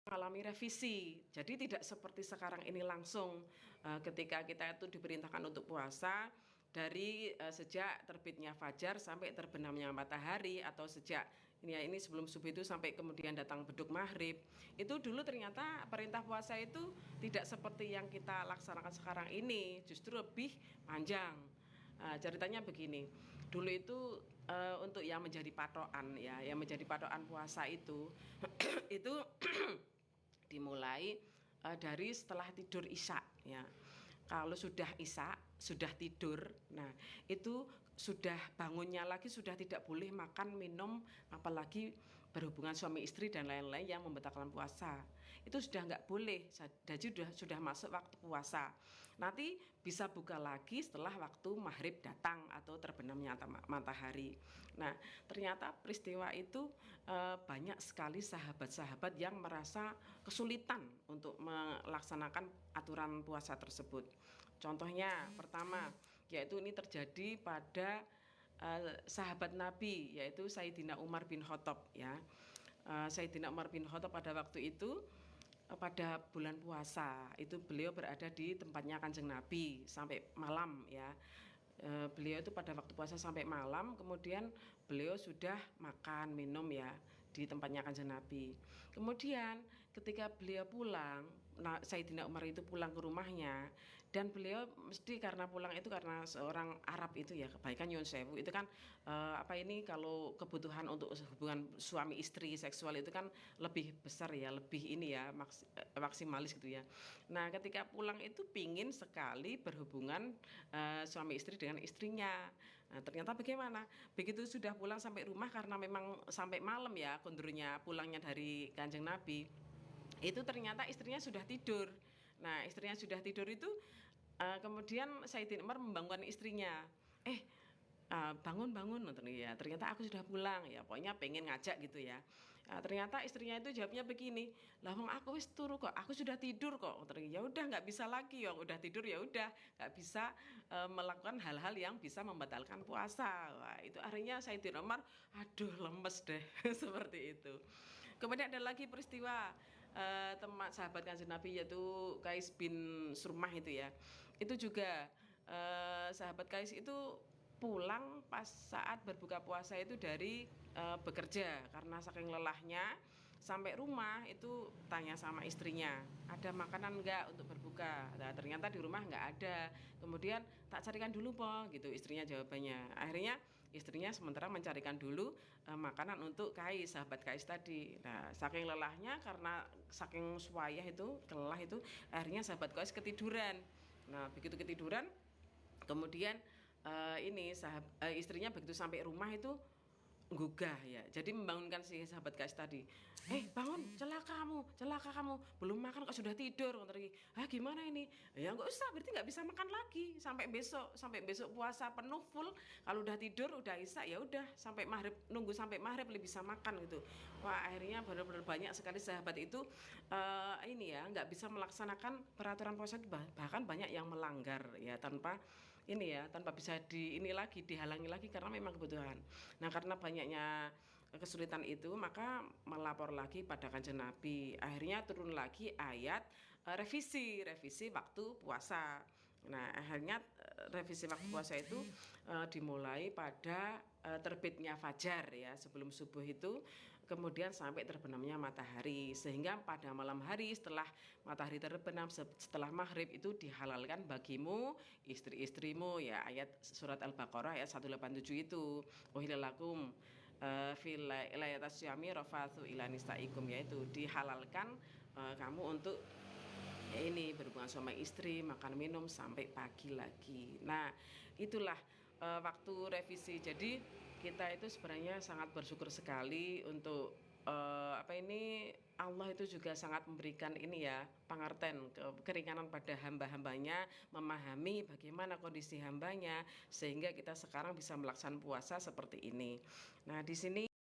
mengalami revisi. Jadi tidak seperti sekarang ini langsung ketika kita itu diperintahkan untuk puasa dari sejak terbitnya fajar sampai terbenamnya matahari, atau sejak ini sebelum subuh itu sampai kemudian datang beduk maghrib. Itu dulu ternyata perintah puasa itu tidak seperti yang kita laksanakan sekarang ini, justru lebih panjang. Ceritanya begini, dulu itu untuk yang menjadi patokan ya, yang menjadi patokan puasa itu itu dimulai dari setelah tidur isya ya. Kalau sudah isya, sudah tidur, nah itu sudah bangunnya lagi sudah tidak boleh makan, minum, apalagi berhubungan suami istri dan lain-lain yang membatalkan puasa. Itu sudah nggak boleh, jadi sudah masuk waktu puasa. Nanti bisa buka lagi setelah waktu maghrib datang atau terbenamnya matahari. Nah, ternyata peristiwa itu banyak sekali sahabat-sahabat yang merasa kesulitan untuk melaksanakan aturan puasa tersebut. Contohnya pertama, yaitu ini terjadi pada sahabat Nabi, yaitu Sayyidina Umar bin Khattab ya. Sayyidina Umar bin Khattab pada waktu itu pada bulan puasa itu beliau berada di tempatnya Kanjeng Nabi sampai malam ya. Beliau itu pada waktu puasa sampai malam, kemudian beliau sudah makan minum ya di tempatnya Kanjeng Nabi. Kemudian ketika beliau pulang, Sayyidina Umar itu pulang ke rumahnya, dan beliau mesti karena pulang itu karena seorang Arab itu ya, kebaikan nyun sewu itu kan kalau kebutuhan untuk hubungan suami istri seksual itu kan lebih besar ya, lebih ini ya maksimalis gitu ya. Nah ketika pulang itu pingin sekali berhubungan suami istri dengan istrinya. Nah, ternyata bagaimana? Begitu sudah pulang sampai rumah, karena memang sampai malam ya kondurnya pulangnya dari Kanjeng Nabi, itu ternyata istrinya sudah tidur. Nah, istrinya sudah tidur itu kemudian Sayyidina Umar membangunkan istrinya. Bangun ya, ternyata aku sudah pulang ya, pokoknya pengen ngajak gitu ya. Ternyata istrinya itu jawabnya begini, lah wong aku wis turu kok, aku sudah tidur kok. Ya udah nggak bisa lagi ya, udah tidur ya udah nggak bisa melakukan hal-hal yang bisa membatalkan puasa. Wah, itu akhirnya Sayyidina Umar aduh lemes deh seperti itu. Kemudian ada lagi peristiwa teman sahabat Kanjeng Nabi, yaitu Qais bin Surmah itu ya. Itu juga sahabat Qais itu pulang pas saat berbuka puasa itu dari bekerja, karena saking lelahnya sampai rumah itu tanya sama istrinya, ada makanan enggak untuk berbuka. Nah, ternyata di rumah enggak ada. Kemudian tak carikan dulu po gitu istrinya jawabannya. Akhirnya istrinya sementara mencarikan dulu makanan untuk Qais, sahabat Qais tadi. Nah saking lelahnya, karena saking suwayah itu, lelah itu, akhirnya sahabat Qais ketiduran. Nah begitu ketiduran, kemudian istrinya begitu sampai rumah itu gugah ya, jadi membangunkan si sahabat Qais tadi. Bangun, celaka kamu, belum makan kok sudah tidur. Gimana ini? Ya nggak usah, berarti nggak bisa makan lagi sampai besok puasa penuh full. Kalau udah tidur udah isya ya udah sampai maghrib, nunggu sampai maghrib bisa makan gitu. Wah, akhirnya benar-benar banyak sekali sahabat itu nggak bisa melaksanakan peraturan puasa, bahkan banyak yang melanggar ya, tanpa bisa dihalangi lagi karena memang kebutuhan. Nah karena banyaknya kesulitan itu, maka melapor lagi pada Kanjeng Nabi. Akhirnya turun lagi ayat revisi waktu puasa. Nah akhirnya revisi waktu puasa itu dimulai pada terbitnya fajar ya, sebelum subuh itu, kemudian sampai terbenamnya matahari, sehingga pada malam hari setelah matahari terbenam, setelah maghrib itu dihalalkan bagimu istri-istrimu ya, ayat surat Al-Baqarah ayat 187 itu, uhilalakum fil lailatas syami rafathu ila nisaikum, yaitu dihalalkan kamu untuk ini berhubungan sama istri, makan minum sampai pagi lagi. Nah itulah waktu revisi. Jadi kita itu sebenarnya sangat bersyukur sekali untuk Allah itu juga sangat memberikan pengertian, keringanan pada hamba-hambanya, memahami bagaimana kondisi hambanya, sehingga kita sekarang bisa melaksanakan puasa seperti ini. Nah di sini